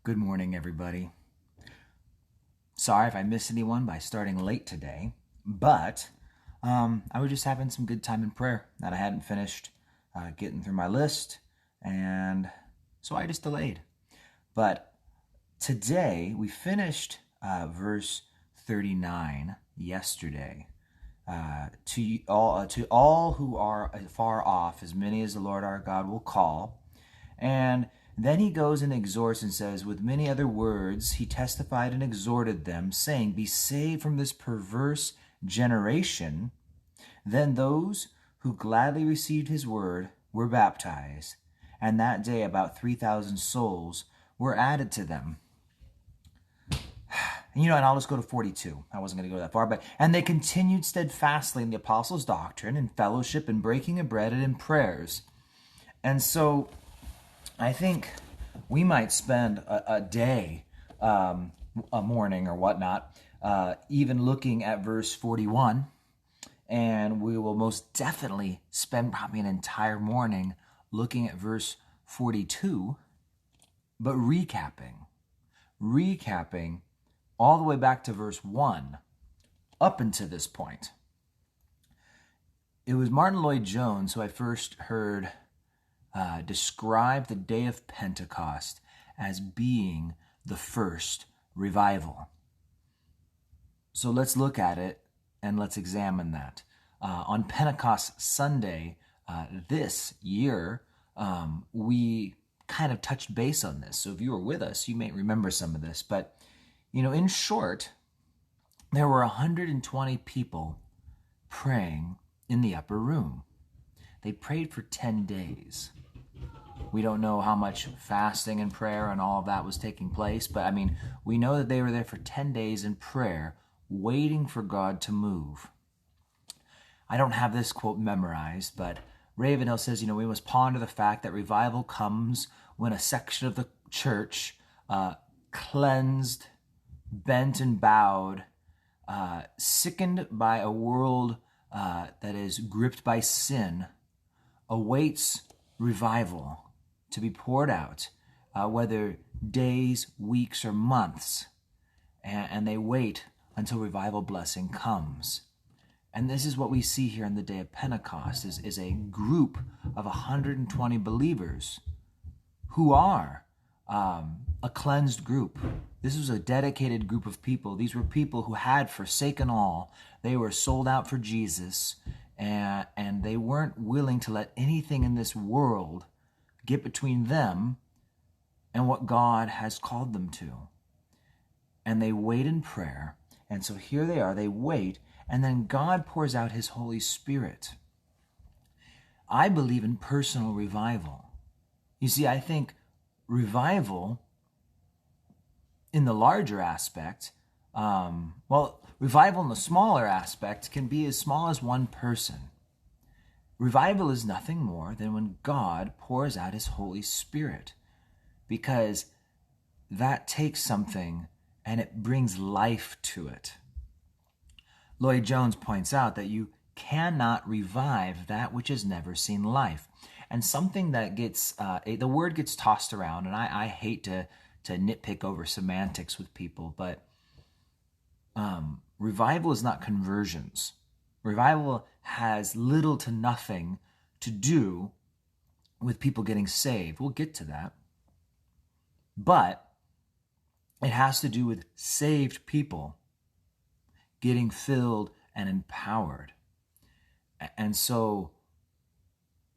Good morning, everybody. Sorry if I missed anyone by starting late today, but I was just having some good time in prayer that I hadn't finished getting through my list, and so I just delayed. But today we finished verse 39 yesterday. To all who are far off, as many as the Lord our God will call. And then he goes and exhorts and says, with many other words, he testified and exhorted them, saying, be saved from this perverse generation. Then those who gladly received his word were baptized, and that day about 3,000 souls were added to them. And I'll just go to 42. I wasn't going to go that far, and they continued steadfastly in the apostles' doctrine, in fellowship, in breaking of bread, and in prayers. And so I think we might spend a day, a morning or whatnot, even looking at verse 41, and we will most definitely spend probably an entire morning looking at verse 42, but recapping all the way back to verse 1 up until this point. It was Martin Lloyd-Jones who I first heard describe the day of Pentecost as being the first revival. So let's look at it and let's examine that. On Pentecost Sunday this year, we kind of touched base on this. So if you were with us, you may remember some of this. But, in short, there were 120 people praying in the upper room. They prayed for 10 days. We don't know how much fasting and prayer and all of that was taking place, but we know that they were there for 10 days in prayer, waiting for God to move. I don't have this quote memorized, but Ravenhill says, we must ponder the fact that revival comes when a section of the church, cleansed, bent and bowed, sickened by a world that is gripped by sin, awaits revival to be poured out, whether days, weeks, or months, and they wait until revival blessing comes. And this is what we see here on the day of Pentecost, is a group of 120 believers who are a cleansed group. This was a dedicated group of people. These were people who had forsaken all. They were sold out for Jesus, and they weren't willing to let anything in this world get between them and what God has called them to. And they wait in prayer. And so here they are, they wait, and then God pours out his Holy Spirit. I believe in personal revival. You see, I think revival in the larger aspect, revival in the smaller aspect can be as small as one person. Revival is nothing more than when God pours out his Holy Spirit, because that takes something and it brings life to it. Lloyd-Jones points out that you cannot revive that which has never seen life. And something that gets, the word gets tossed around, and I hate to nitpick over semantics with people, but revival is not conversions. Revival has little to nothing to do with people getting saved. We'll get to that. But it has to do with saved people getting filled and empowered. And so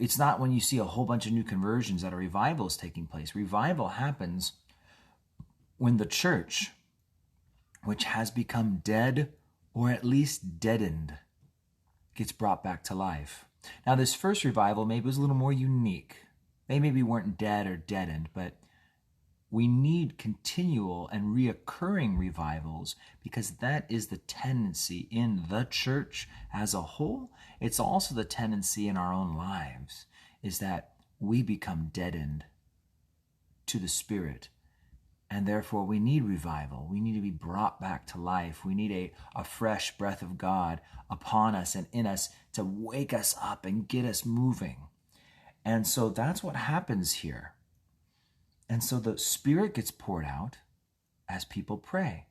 it's not when you see a whole bunch of new conversions that a revival is taking place. Revival happens when the church, which has become dead or at least deadened, gets brought back to life. Now, this first revival maybe was a little more unique. They maybe weren't dead or deadened, but we need continual and reoccurring revivals, because that is the tendency in the church as a whole. It's also the tendency in our own lives, is that we become deadened to the Spirit. And therefore, we need revival. We need to be brought back to life. We need a fresh breath of God upon us and in us to wake us up and get us moving. And so that's what happens here. And so the Spirit gets poured out as people pray.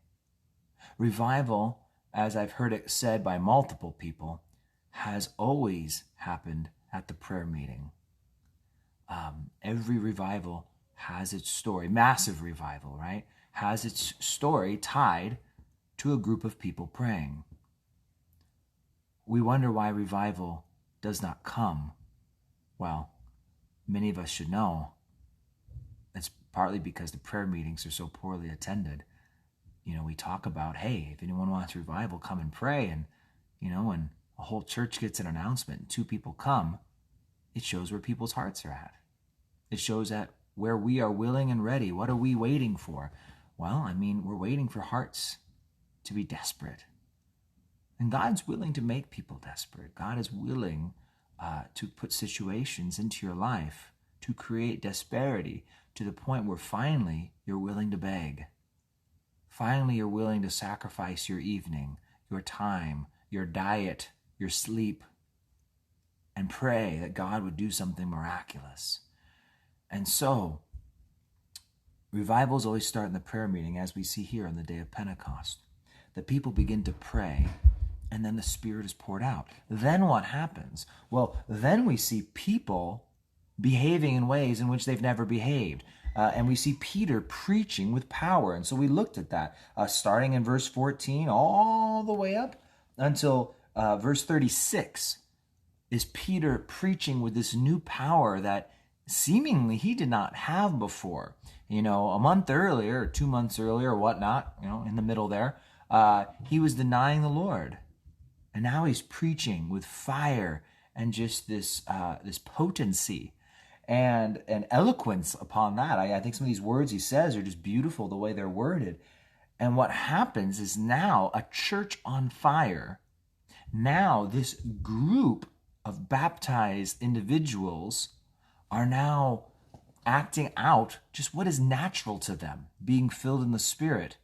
Revival, as I've heard it said by multiple people, has always happened at the prayer meeting. Every revival has its story. Massive revival, right? Has its story tied to a group of people praying. We wonder why revival does not come. Well, many of us should know it's partly because the prayer meetings are so poorly attended. We talk about, hey, if anyone wants revival, come and pray. And, when a whole church gets an announcement and 2 people come, it shows where people's hearts are at. It shows that where we are willing and ready. What are we waiting for? Well, we're waiting for hearts to be desperate. And God's willing to make people desperate. God is willing to put situations into your life to create disparity to the point where finally you're willing to beg. Finally, you're willing to sacrifice your evening, your time, your diet, your sleep, and pray that God would do something miraculous. And so, revivals always start in the prayer meeting, as we see here on the day of Pentecost. The people begin to pray, and then the Spirit is poured out. Then what happens? Well, then we see people behaving in ways in which they've never behaved. And we see Peter preaching with power. And so we looked at that, starting in verse 14 all the way up until verse 36. Is Peter preaching with this new power that seemingly he did not have before. A month earlier, or 2 months earlier, or whatnot, in the middle there, he was denying the Lord. And now he's preaching with fire and just this potency and eloquence upon that. I think some of these words he says are just beautiful the way they're worded. And what happens is now a church on fire. Now this group of baptized individuals are now acting out just what is natural to them, being filled in the Spirit.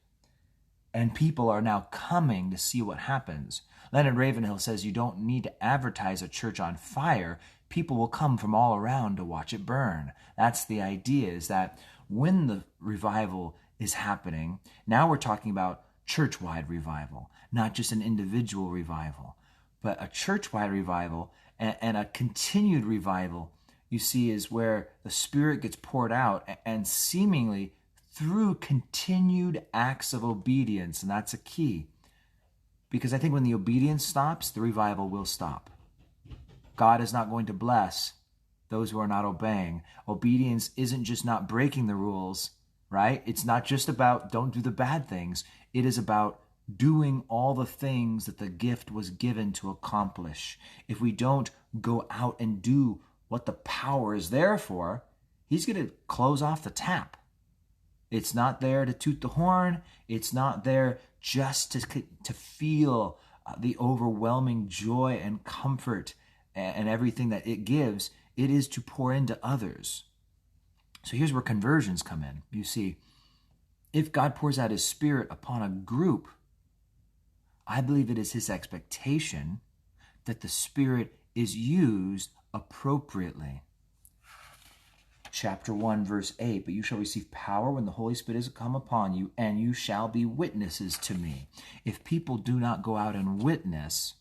And people are now coming to see what happens. Leonard Ravenhill says you don't need to advertise a church on fire. People will come from all around to watch it burn. That's the idea, is that when the revival is happening, now we're talking about church-wide revival, not just an individual revival, but a church-wide revival and a continued revival, you see, is where the Spirit gets poured out and seemingly through continued acts of obedience. And that's a key, because I think when the obedience stops, the revival will stop. God is not going to bless those who are not obeying. Obedience isn't just not breaking the rules, right? It's not just about don't do the bad things. It is about doing all the things that the gift was given to accomplish. If we don't go out and do what the power is there for, he's going to close off the tap. It's not there to toot the horn. It's not there just to feel the overwhelming joy and comfort and everything that it gives. It is to pour into others. So here's where conversions come in. You see, if God pours out his Spirit upon a group, I believe it is his expectation that the Spirit is used appropriately. Chapter 1, verse 8, but you shall receive power when the Holy Spirit is come upon you, and you shall be witnesses to me. If people do not go out and witness,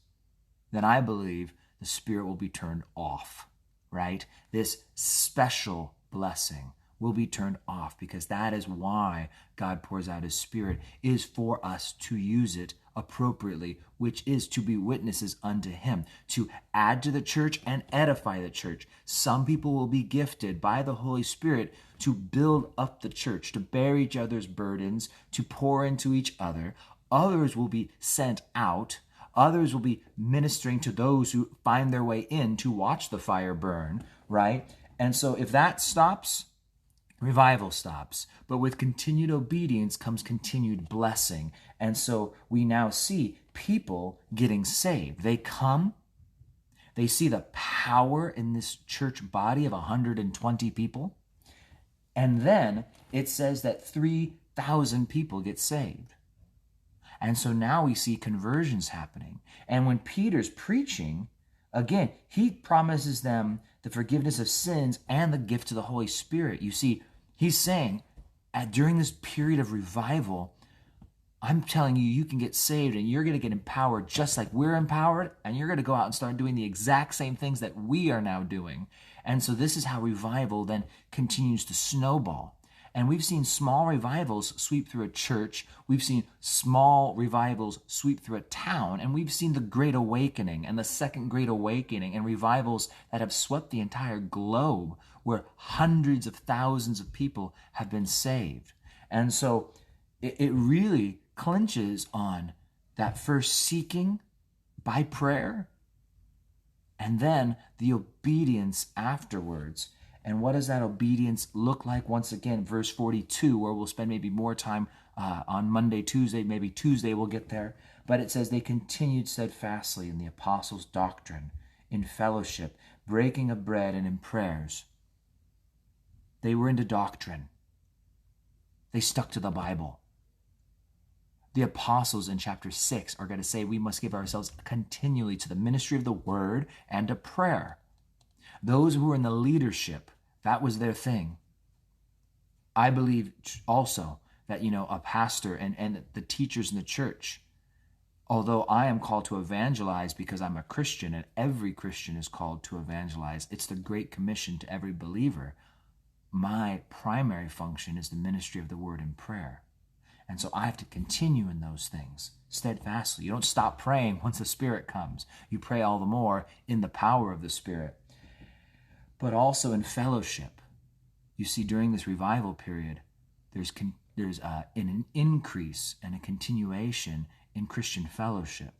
then I believe the Spirit will be turned off, right? This special blessing will be turned off, because that is why God pours out his Spirit, is for us to use it appropriately, which is to be witnesses unto him, to add to the church and edify the church. Some people will be gifted by the Holy Spirit to build up the church, to bear each other's burdens, to pour into each other. Others will be sent out. Others will be ministering to those who find their way in to watch the fire burn, right? And so if that stops, revival stops. But with continued obedience comes continued blessing. And so we now see people getting saved. They come, they see the power in this church body of 120 people. And then it says that 3,000 people get saved. And so now we see conversions happening. And when Peter's preaching, again, he promises them the forgiveness of sins and the gift of the Holy Spirit. You see, He's saying, during this period of revival, I'm telling you, you can get saved and you're going to get empowered just like we're empowered, and you're going to go out and start doing the exact same things that we are now doing. And so this is how revival then continues to snowball. And we've seen small revivals sweep through a church. We've seen small revivals sweep through a town. And we've seen the Great Awakening and the Second Great Awakening and revivals that have swept the entire globe, where hundreds of thousands of people have been saved. And so it really clinches on that first seeking by prayer and then the obedience afterwards. And what does that obedience look like? Once again, verse 42, where we'll spend maybe more time on Monday, Tuesday, maybe Tuesday we'll get there. But it says, they continued steadfastly in the apostles' doctrine, in fellowship, breaking of bread, and in prayers. They were into doctrine. They stuck to the Bible. The apostles in chapter 6 are going to say we must give ourselves continually to the ministry of the word and to prayer. Those who were in the leadership, that was their thing. I believe also that, a pastor and the teachers in the church, although I am called to evangelize because I'm a Christian, and every Christian is called to evangelize, it's the Great Commission to every believer. My primary function is the ministry of the word and prayer. And so I have to continue in those things steadfastly. You don't stop praying once the Spirit comes. You pray all the more in the power of the Spirit. But also in fellowship. You see, during this revival period, there's an increase and a continuation in Christian fellowship,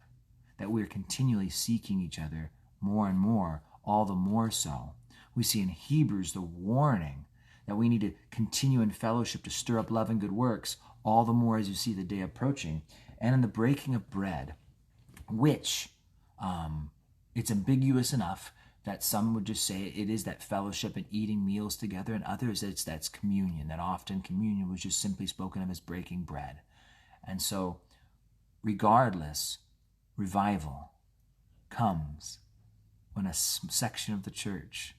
that we're continually seeking each other more and more, all the more so. We see in Hebrews the warning that we need to continue in fellowship to stir up love and good works, all the more as you see the day approaching. And in the breaking of bread, which it's ambiguous enough that some would just say it is that fellowship and eating meals together, and others that's communion, that often communion was just simply spoken of as breaking bread. And so regardless, revival comes when a section of the church,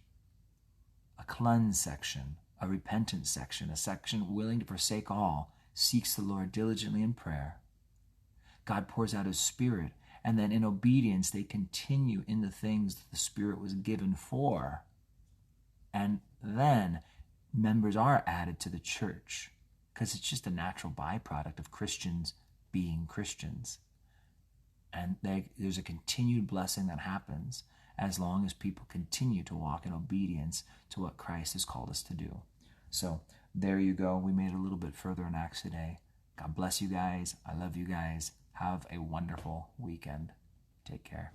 a cleansed section, a repentant section, a section willing to forsake all, seeks the Lord diligently in prayer. God pours out his Spirit, and then in obedience they continue in the things that the Spirit was given for. And then members are added to the church, because it's just a natural byproduct of Christians being Christians. And there's a continued blessing that happens as long as people continue to walk in obedience to what Christ has called us to do. So there you go. We made it a little bit further in Acts today. God bless you guys. I love you guys. Have a wonderful weekend. Take care.